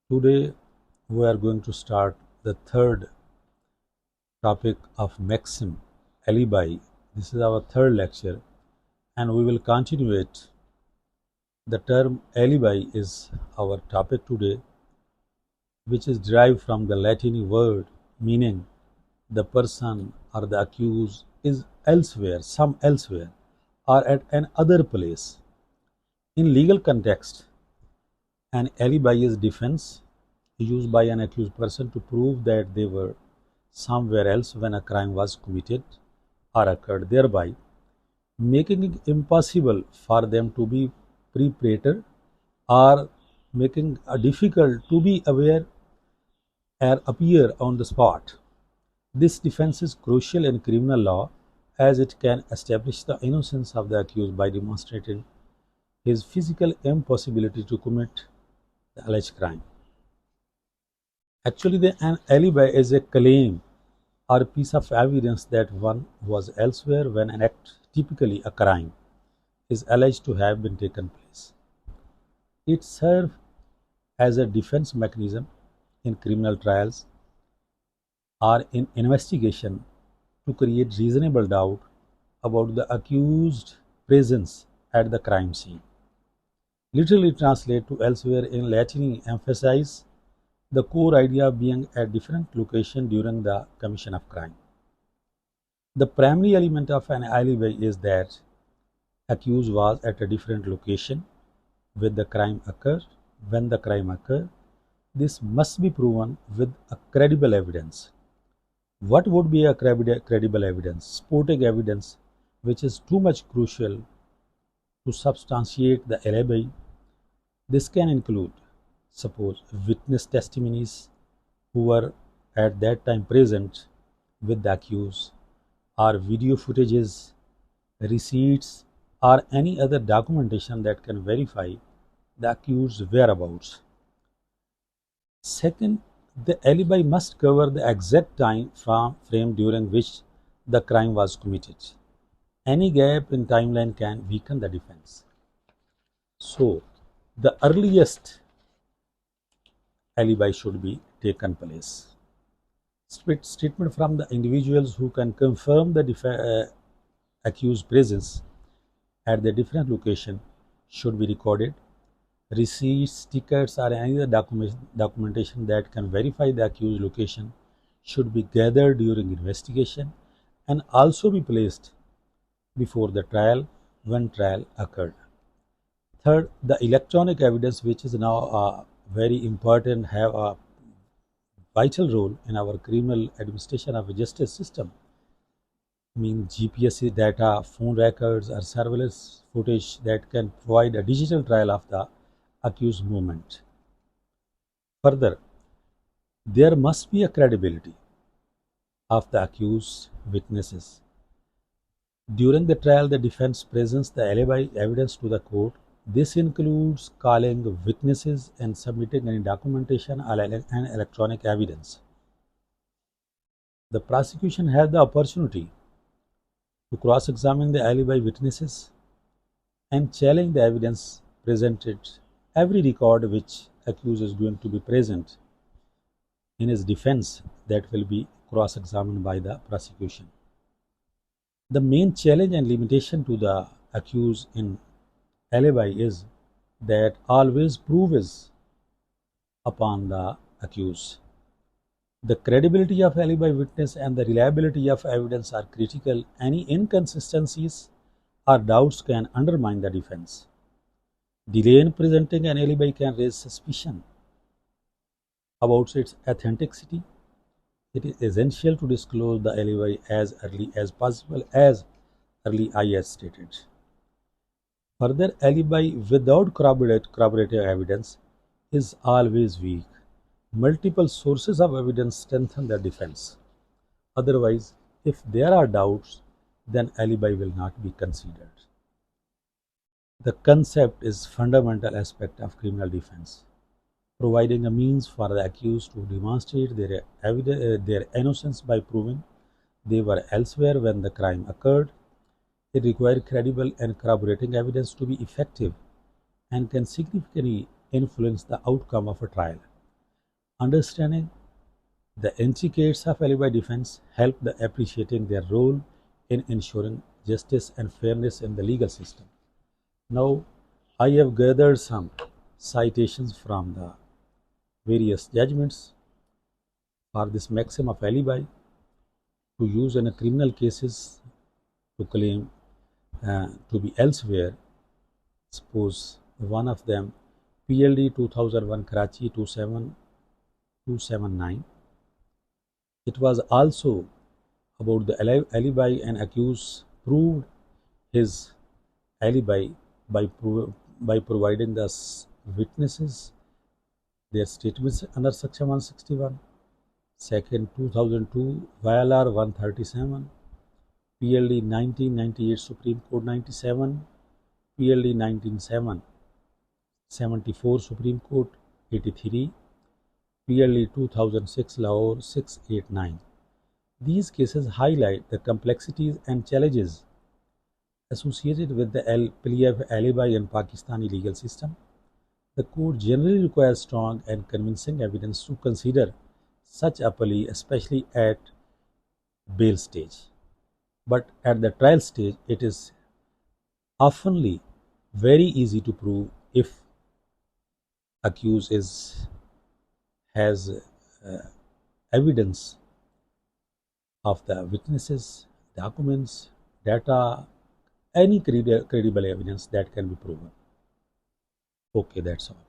Today we are going to start the third topic of Maxim alibi. This is our third lecture and we will continue it. The term alibi is our topic today, which is derived from the Latin word meaning the person or the accused is elsewhere, some elsewhere, or at an other place. In legal context, an alibi is defense used by an accused person to prove that they were somewhere else when a crime was committed or occurred, thereby making it impossible for them to be prepared or making it difficult to be aware or appear on the spot. This defense is crucial in criminal law as it can establish the innocence of the accused by demonstrating his physical impossibility to commit the alleged crime. Actually, an alibi is a claim or a piece of evidence that one was elsewhere when an act, typically a crime, is alleged to have been taken place. It serves as a defense mechanism in criminal trials or in investigation to create reasonable doubt about the accused's presence at the crime scene. Literally translate to elsewhere in Latin emphasize the core idea of being at different location during the commission of crime. The primary element of an alibi is that accused was at a different location when the crime occurred. This must be proven with a credible evidence. What would be a credible evidence? Supporting evidence which is too much crucial to substantiate the alibi. This can include, suppose, witness testimonies who were at that time present with the accused, or video footages, receipts, or any other documentation that can verify the accused's whereabouts. Second, the alibi must cover the exact time frame during which the crime was committed. Any gap in timeline can weaken the defense. So, the earliest alibi should be taken place. Statement from the individuals who can confirm the accused presence at the different location should be recorded. Receipts, tickets, or any other documentation that can verify the accused location should be gathered during investigation and also be placed before the trial when trial occurred. Third, the electronic evidence, which is now very important, have a vital role in our criminal administration of a justice system. GPS data, phone records, or surveillance footage that can provide a digital trial of the accused movement. Further, there must be a credibility of the accused witnesses. During the trial, the defense presents the alibi evidence to the court. This includes calling witnesses and submitting any documentation and electronic evidence. The prosecution has the opportunity to cross-examine the alibi witnesses and challenge the evidence presented. Every record which accused is going to be present in his defense that will be cross-examined by the prosecution. The main challenge and limitation to the accused in alibi is that always proof is upon the accused. The credibility of alibi witness and the reliability of evidence are critical. Any inconsistencies or doubts can undermine the defense. Delay in presenting an alibi can raise suspicion about its authenticity. It is essential to disclose the alibi as early as possible, as early as stated. Further, alibi without corroborative evidence is always weak. Multiple sources of evidence strengthen the defense. Otherwise, if there are doubts, then alibi will not be considered. The concept is fundamental aspect of criminal defense, providing a means for the accused to demonstrate their innocence by proving they were elsewhere when the crime occurred. It requires credible and corroborating evidence to be effective and can significantly influence the outcome of a trial. Understanding the intricacies of alibi defense help the appreciating their role in ensuring justice and fairness in the legal system. Now, I have gathered some citations from the various judgments for this maxim of alibi to use in a criminal cases to claim to be elsewhere. Suppose one of them PLD 2001 Karachi 27279. It was also about the alibi and accused proved his alibi by providing the witnesses their statements under section 161. Second 2002 VLR 137, PLD 1998 Supreme Court 97, PLD 1974 Supreme Court 83, PLD 2006 Lahore 689. These cases highlight the complexities and challenges associated with the plea of alibi in Pakistani legal system. The court generally requires strong and convincing evidence to consider such a plea, especially at bail stage. But at the trial stage, it is oftenly very easy to prove if accused has evidence of the witnesses, documents, data, any credible evidence that can be proven. Okay, that's all.